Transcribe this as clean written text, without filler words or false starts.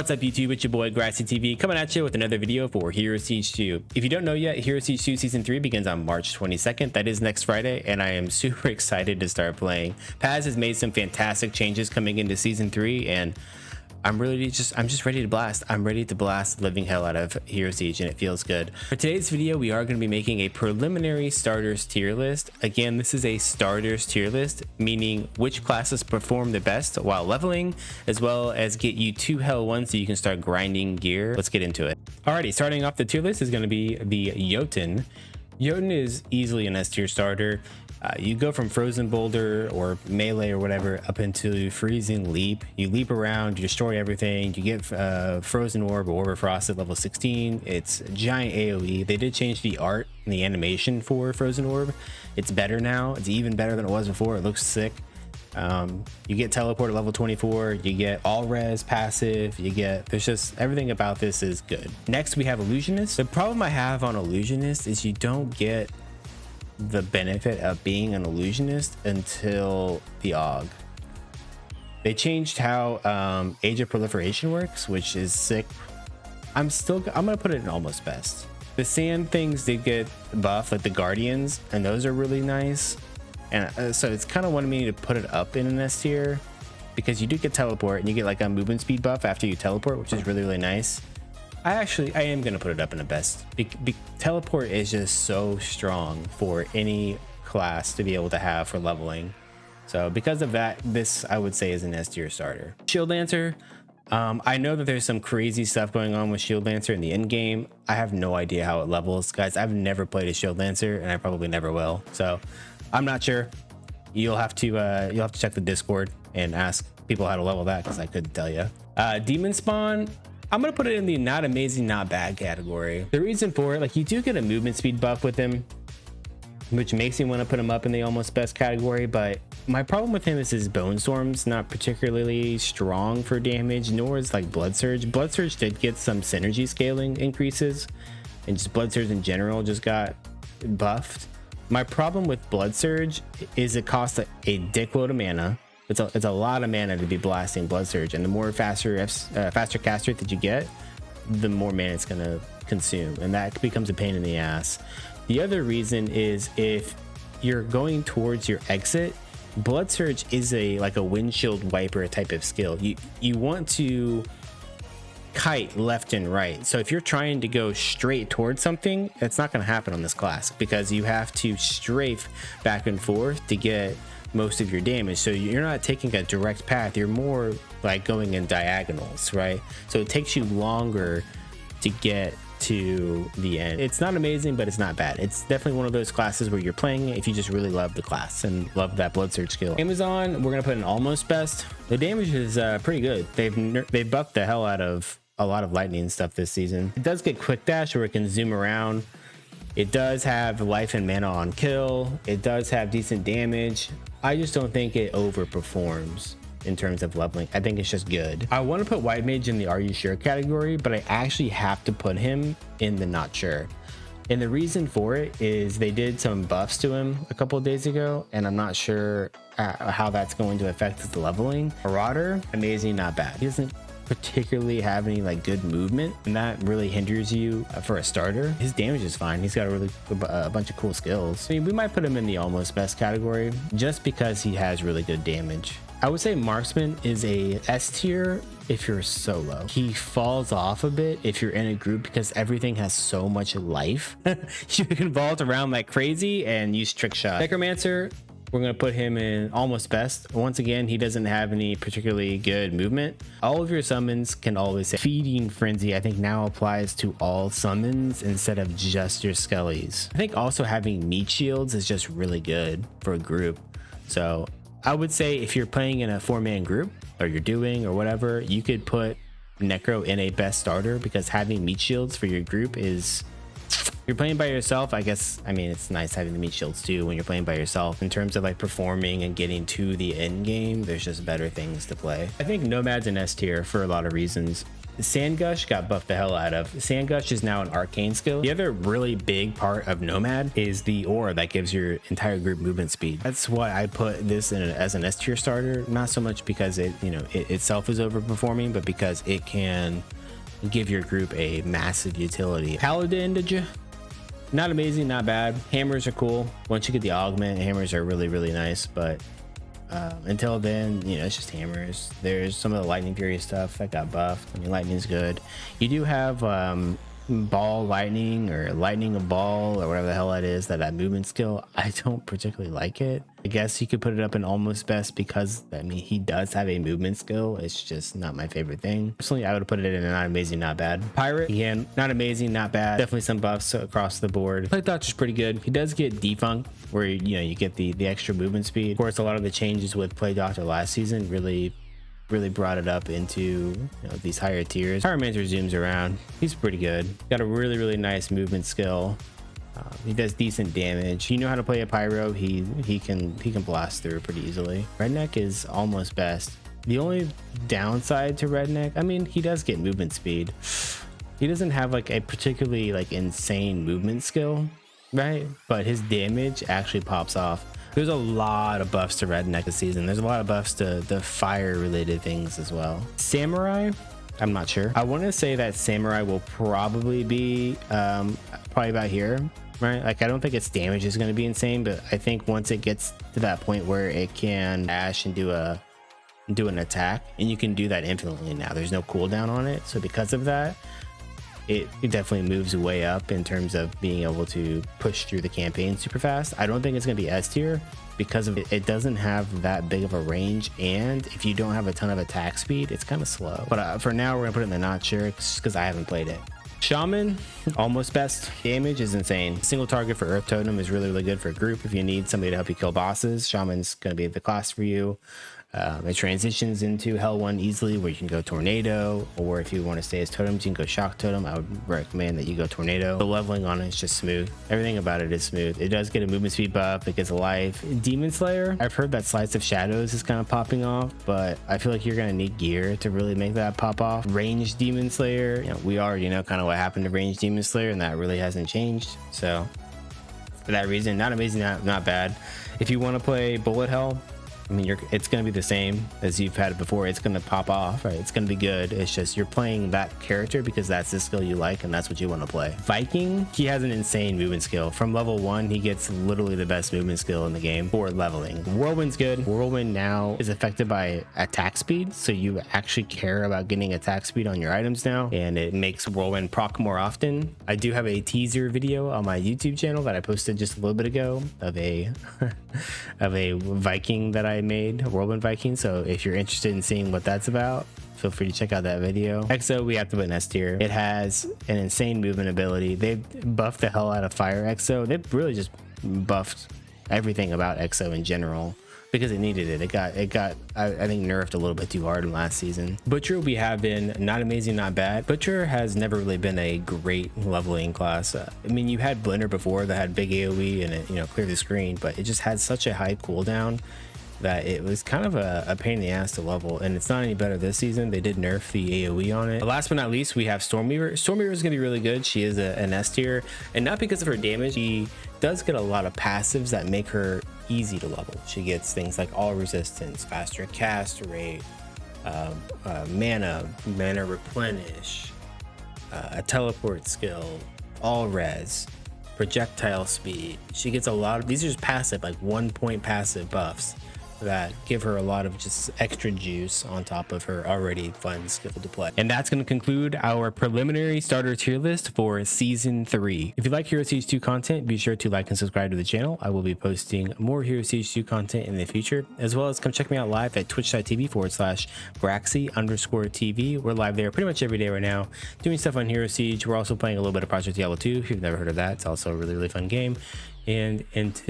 What's up YouTube, it's your boy Grassy TV coming at you with another video for Hero Siege 2. If you don't know yet, Hero Siege 2 Season 3 begins on March 22nd. That is next Friday, and I am super excited to start playing. Paz has made some fantastic changes coming into Season 3, and I'm just ready to blast. I'm ready to blast living hell out of Hero Siege, and it feels good. For today's video, we are going to be making a preliminary starters tier list. Again, this is a starters tier list, meaning which classes perform the best while leveling, as well as get you 2 hell 1 so you can start grinding gear. Let's get into it. Alrighty, starting off the tier list is going to be the Jotunn. Jotunn is easily an S tier starter. You go from frozen boulder or melee or whatever up into freezing leap. You leap around, you destroy everything, you get frozen orb or orb of frost at level 16. It's giant AoE. They did change the art and the animation for frozen orb. It's better now. It's even better than it was before. It looks sick. You get teleport at level 24, you get all res passive, there's just everything about this is good. Next we have Illusionist. The problem I have on Illusionist is you don't get the benefit of being an illusionist until the AUG. They changed how Age of Proliferation works, which is sick. I'm gonna put it in almost best. The sand things did get buffed, like the guardians, and those are really nice, and so it's kind of wanting me to put it up in an S tier because you do get teleport and you get like a movement speed buff after you teleport, which is really nice. I am gonna put it up in the best. Teleport is just so strong for any class to be able to have for leveling. So because of that, this I would say is an S tier starter. Shield Lancer. I know that there's some crazy stuff going on with Shield Lancer in the end game. I have no idea how it levels, guys. I've never played a Shield Lancer, and I probably never will. So I'm not sure. You'll have to check the Discord and ask people how to level that, because I couldn't tell you. Demonspawn. I'm gonna put it in the not amazing, not bad category. The reason for it, like, you do get a movement speed buff with him, which makes me want to put him up in the almost best category, but my problem with him is his Bone Storm's not particularly strong for damage, nor is like Blood Surge. Blood Surge did get some synergy scaling increases, and just Blood Surge in general just got buffed. My problem with Blood Surge is it costs a dickload of mana. It's a lot of mana to be blasting Blood Surge, and the more faster cast rate that you get, the more mana it's gonna consume, and that becomes a pain in the ass. The other reason is if you're going towards your exit, Blood Surge is like a windshield wiper type of skill. You want to kite left and right, so if you're trying to go straight towards something, it's not going to happen on this class, because you have to strafe back and forth to get most of your damage. So you're not taking a direct path, you're more like going in diagonals, right? So it takes you longer to get to the end. It's not amazing, but it's not bad. It's definitely one of those classes where you're playing it if you just really love the class and love that Blood Surge skill. Amazon, we're gonna put in almost best. The damage is pretty good. They've buffed the hell out of a lot of lightning stuff this season. It does get quick dash where it can zoom around. It does have life and mana on kill. It does have decent damage. I just don't think it overperforms in terms of leveling. I think it's just good. I want to put White Mage in the Are You Sure category, but I actually have to put him in the Not Sure. And the reason for it is they did some buffs to him a couple of days ago, and I'm not sure how that's going to affect his leveling. Marauder, amazing, not bad. He doesn't particularly have any like good movement, and that really hinders you for a starter. His damage is fine. He's got a bunch of cool skills. I mean, we might put him in the almost best category just because he has really good damage. I would say Marksman is a S tier if you're solo. He falls off a bit if you're in a group because everything has so much life. You can vault around like crazy and use trick shot. Necromancer, we're going to put him in almost best. Once again, he doesn't have any particularly good movement. All of your summons can always say Feeding Frenzy, I think now applies to all summons instead of just your skellies. I think also having meat shields is just really good for a group. So I would say if you're playing in a 4-man group, or you're doing or whatever, you could put Necro in a best starter, because having meat shields for your group is, you're playing by yourself, I guess. I mean, it's nice having the meat shields too when you're playing by yourself. In terms of like performing and getting to the end game, there's just better things to play. I think Nomad's an S tier for a lot of reasons. Sand Gush got buffed the hell out of. Sand Gush is now an arcane skill. The other really big part of Nomad is the aura that gives your entire group movement speed. That's why I put this in as an S tier starter, not so much because it, you know, it itself is overperforming, but because it can give your group a massive utility. Paladindge, not amazing, not bad. Hammers are cool. Once you get the augment, hammers are really nice, but until then, you know, it's just hammers. There's some of the lightning fury stuff that got buffed. I mean, lightning's good. You do have ball lightning or lightning a ball or whatever the hell that is, that movement skill. I don't particularly like it. I guess you could put it up in almost best because, I mean, he does have a movement skill. It's just not my favorite thing. Personally, I would have put it in a not amazing, not bad. Pirate, again, not amazing, not bad. Definitely some buffs across the board. Play Dodge is pretty good. He does get defunct, where, you know, you get the extra movement speed. Of course, a lot of the changes with Play Doctor last season really brought it up into, you know, these higher tiers. Pyromancer zooms around. He's pretty good. Got a really nice movement skill. He does decent damage. You know how to play a pyro. He can blast through pretty easily. Redneck is almost best. The only downside to Redneck, I mean, he does get movement speed. He doesn't have like a particularly like insane movement skill, right? But his damage actually pops off. There's a lot of buffs to Redneck this season. There's a lot of buffs to the fire related things as well. Samauri, I'm not sure. I want to say that Samauri will probably be probably about here, right? Like, I don't think its damage is going to be insane, but I think once it gets to that point where it can dash and do an attack, and you can do that infinitely now. There's no cooldown on it, so because of that, it definitely moves way up in terms of being able to push through the campaign super fast. I don't think it's going to be S tier because of it doesn't have that big of a range, and if you don't have a ton of attack speed, it's kind of slow. But for now, we're gonna put it in the not sure just because I haven't played it. Shaman, almost best. Damage is insane. Single target for Earth Totem is really good for a group. If you need somebody to help you kill bosses, Shaman's gonna be the class for you. It transitions into Hell 1 easily, where you can go Tornado, or if you want to stay as totems, you can go Shock Totem. I would recommend that you go Tornado. The leveling on it is just smooth. Everything about it is smooth. It does get a movement speed buff. It gets a life. Demon Slayer, I've heard that Slice of Shadows is kind of popping off, but I feel like you're going to need gear to really make that pop off. Ranged Demon Slayer, you know, we already know kind of what happened to Ranged Demon Slayer, and that really hasn't changed. So for that reason, not amazing, not bad. If you want to play Bullet Hell, I mean, it's going to be the same as you've had it before. It's going to pop off, right? It's going to be good. It's just you're playing that character because that's the skill you like and that's what you want to play. Viking, he has an insane movement skill. From level 1, he gets literally the best movement skill in the game for leveling. Whirlwind's good. Whirlwind now is affected by attack speed, so you actually care about getting attack speed on your items now, and it makes Whirlwind proc more often. I do have a teaser video on my YouTube channel that I posted just a little bit ago of a Viking that I made, a Whirlwind Viking. So if you're interested in seeing what that's about, feel free to check out that video. Exo, we have to put in S tier. It has an insane movement ability. They've buffed the hell out of Fire Exo. They've really just buffed everything about Exo in general because it needed it. It got I think nerfed a little bit too hard in last season. Butcher, we have been not amazing, not bad. Butcher has never really been a great leveling class. I mean, you had Blender before that had big AoE and it, you know, clear the screen, but it just had such a high cooldown that it was kind of a pain in the ass to level, and it's not any better this season. They did nerf the AoE on it. Last but not least, we have Stormweaver. Stormweaver is going to be really good. She is an S tier, and not because of her damage. She does get a lot of passives that make her easy to level. She gets things like all resistance, faster cast rate, mana replenish, a teleport skill, all res, projectile speed. She gets a lot of these are just passive, like 1 point passive buffs that give her a lot of just extra juice on top of her already fun skill to play. And that's going to conclude our preliminary starter tier list for season 3. If you like Hero Siege 2 content, be sure to like and subscribe to the channel. I will be posting more Hero Siege 2 content in the future, as well as come check me out live at twitch.tv/Braxy_TV. We're live there pretty much every day right now, doing stuff on Hero Siege. We're also playing a little bit of Project Diablo 2. If you've never heard of that, it's also a really fun game. And until